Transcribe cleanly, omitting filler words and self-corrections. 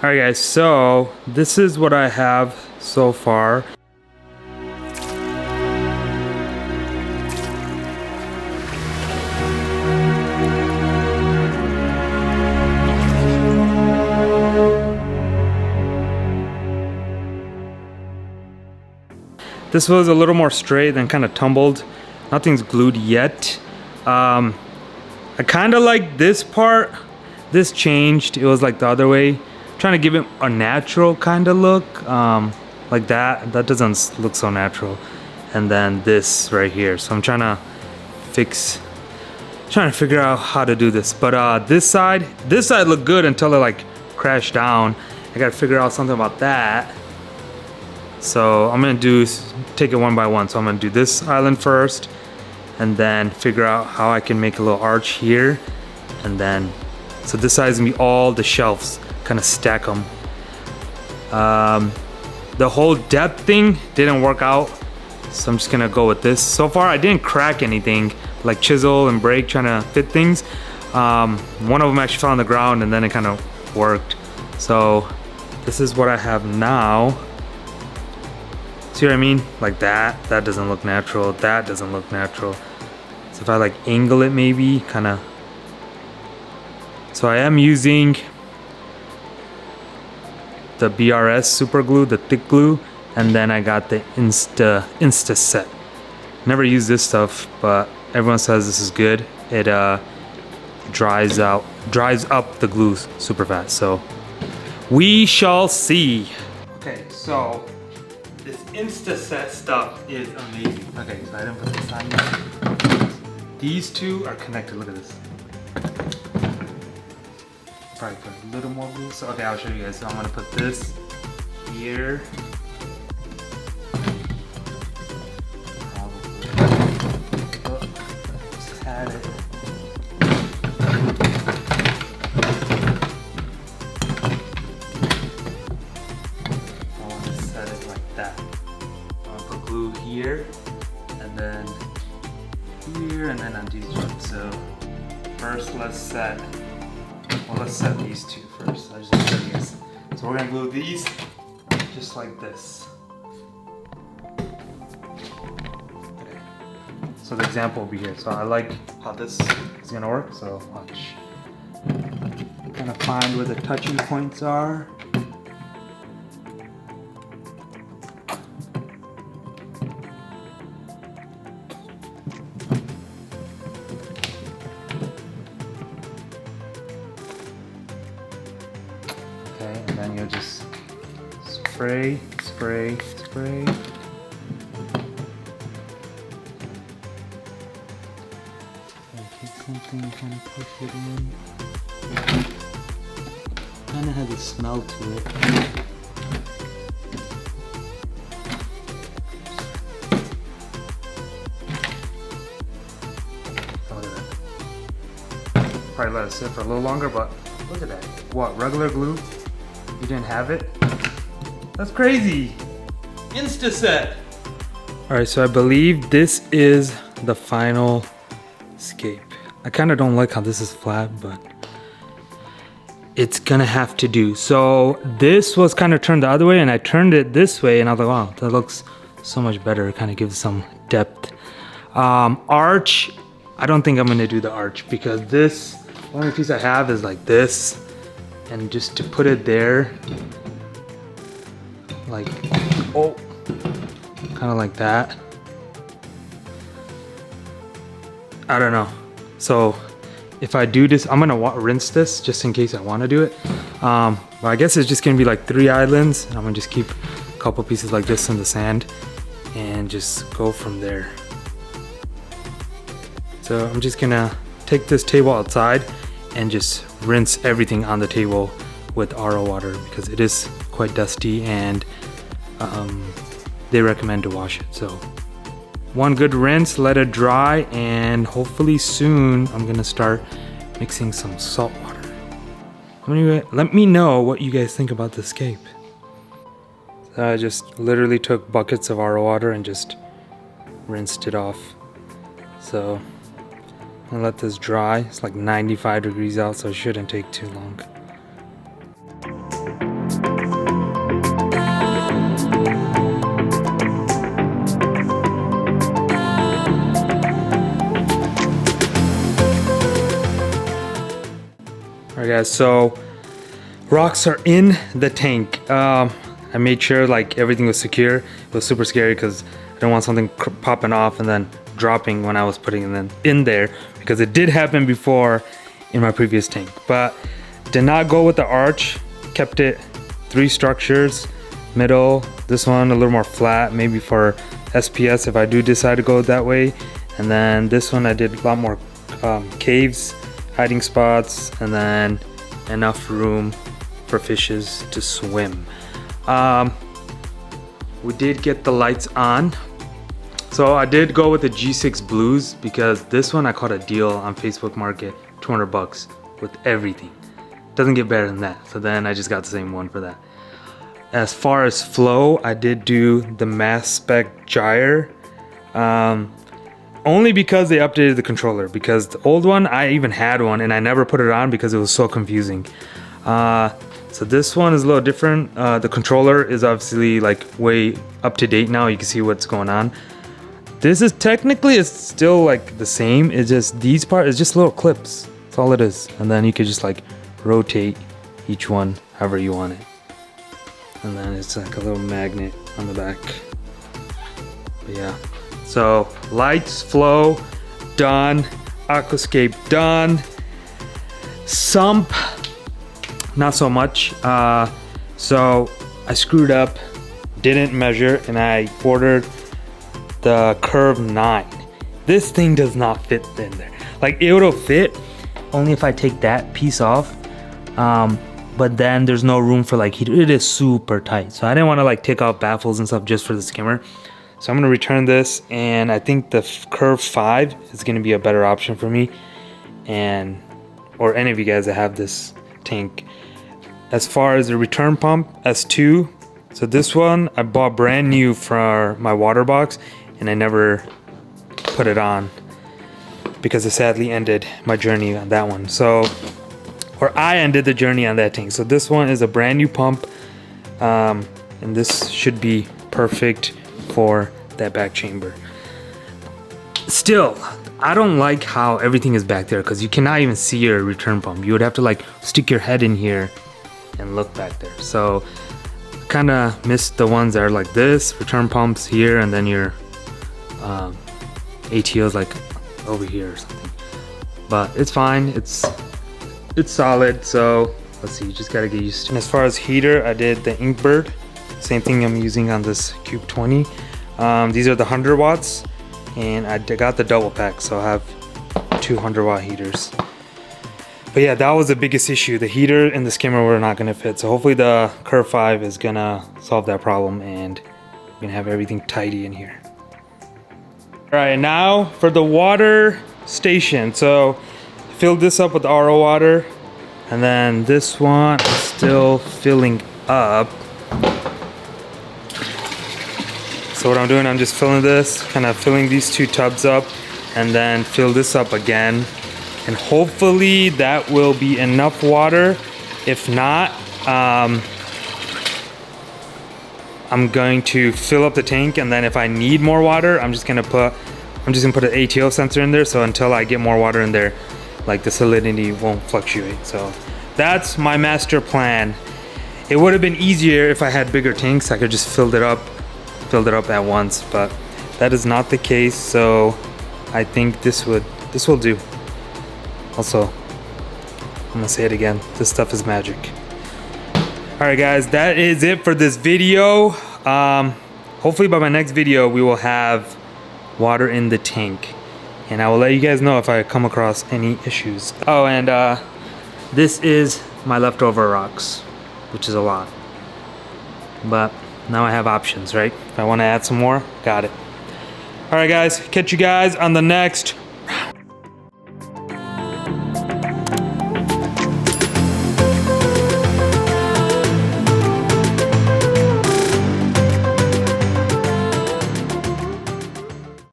Alright guys, so this is what I have so far. This was a little more straight and kind of tumbled. Nothing's glued yet. I kind of like this part. This changed. It was like the other way. Trying to give it a natural kind of look, like that. That doesn't look so natural. And then this right here. So I'm trying to figure out how to do this. But this side looked good until it like crashed down. I gotta figure out something about that. So I'm gonna take it one by one. So I'm gonna do this island first, and then figure out how I can make a little arch here, and then so this side is gonna be all the shelves. Kind of stack them. The whole depth thing didn't work out, so I'm just gonna go with this. So far I didn't crack anything, like chisel and break trying to fit things. One of them actually fell on the ground and then it kind of worked. So this is what I have now. See what I mean? Like that doesn't look natural, that doesn't look natural. So if I like angle it maybe, kind of. So I am using the BRS super glue, the thick glue, and then I got the Insta set. Never used this stuff, but everyone says this is good. It dries up the glue super fast. So we shall see. Okay, so this Insta set stuff is amazing. Okay, so I didn't put this on yet. These two are connected. Look at this. Probably put a little more glue. So okay, I'll show you guys. So I'm gonna put this here. Probably. Just had it. I want to set it like that. I'm gonna put glue here, and then here, and then on these ones. So first, let's set these two first. I just want to show you guys. So we're gonna glue these just like this. Okay. So the example will be here. So I like how this is gonna work. So watch. Kind of find where the touching points are. Okay, and then you'll just spray. Take something, kind of push it in. Kind of has a smell to it. Look at that. Probably let it sit for a little longer, but look at that. What, regular glue? You didn't have it? That's crazy. Insta set. All right, so I believe this is the final scape. I kind of don't like how this is flat, but it's gonna have to do. So this was kind of turned the other way and I turned it this way and I was like, wow, that looks so much better. It kind of gives some depth. Arch, I don't think I'm gonna do the arch because this, only piece I have is like this. And just to put it there, like, oh, kind of like that. I don't know. So if I do this, I'm gonna rinse this just in case I want to do it. But I guess it's just gonna be like 3 islands. And I'm gonna just keep a couple pieces like this in the sand and just go from there. So I'm just gonna take this table outside and just rinse everything on the table with RO water because it is quite dusty and they recommend to wash it. So one good rinse, let it dry, and hopefully soon I'm gonna start mixing some salt water. Anyway, let me know what you guys think about this scape. So I just literally took buckets of RO water and just rinsed it off. So I'll let this dry. It's like 95 degrees out, so it shouldn't take too long. guys, so rocks are in the tank. I made sure like everything was secure. It was super scary because I didn't want something popping off and then dropping when I was putting them in there, because it did happen before in my previous tank. But did not go with the arch, kept it 3 structures, middle, this one a little more flat, maybe for SPS if I do decide to go that way. And then this one I did a lot more caves, hiding spots, and then enough room for fishes to swim. We did get the lights on. So I did go with the G6 blues because this one I caught a deal on Facebook Market, 200 bucks with everything. Doesn't get better than that. So then I just got the same one for that. As far as flow, I did do the mass spec gyre. Only because they updated the controller, because the old one, I even had one and I never put it on because it was so confusing. So this one is a little different. The controller is obviously like way up to date now. You can see what's going on. This is technically, it's still like the same. It's just these parts, it's just little clips. That's all it is. And then you could just like rotate each one however you want it. And then it's like a little magnet on the back. But yeah. So lights, flow, done. Aquascape, done. Sump, not so much. So I screwed up, didn't measure, and I ordered the curve 9. This thing does not fit in there. Like it'll fit only if I take that piece off. But then there's no room for like heater. It is super tight. So I didn't want to like take off baffles and stuff just for the skimmer. So I'm gonna return this, and I think the curve 5 is gonna be a better option for me, and or any of you guys that have this tank. As far as the return pump, S2. So this one I bought brand new for my water box, and I never put it on because it sadly ended my journey on that one. So, or I ended the journey on that tank. So this one is a brand new pump, and this should be perfect for that back chamber. Still, I don't like how everything is back there because you cannot even see your return pump. You would have to like stick your head in here and look back there. So kind of missed the ones that are like this, return pumps here, and then your ATO's like over here or something. But it's fine, it's solid. So let's see, you just gotta get used to it. And as far as heater, I did the Inkbird, same thing I'm using on this Cube 20. These are the 100 watts, and I got the double pack, so I have 200 watt heaters. But yeah, that was the biggest issue. The heater and the skimmer were not gonna fit. So hopefully the Curve 5 is gonna solve that problem, and we're gonna have everything tidy in here. All right, now for the water station. So filled this up with RO water, and then this one is still filling up. So what I'm doing, I'm just filling this, kind of filling these 2 tubs up, and then fill this up again. And hopefully that will be enough water. If not, I'm going to fill up the tank, and then if I need more water, I'm just gonna put an ATO sensor in there, so until I get more water in there, like the salinity won't fluctuate. So that's my master plan. It would have been easier if I had bigger tanks. I could just filled it up at once, but that is not the case. So I think this will do. Also, I'm gonna say it again, this stuff is magic. All right guys, that is it for this video. Hopefully by my next video we will have water in the tank, and I will let you guys know if I come across any issues. Oh, and this is my leftover rocks, which is a lot, but now I have options, right? If I want to add some more, got it. All right guys, catch you guys on the next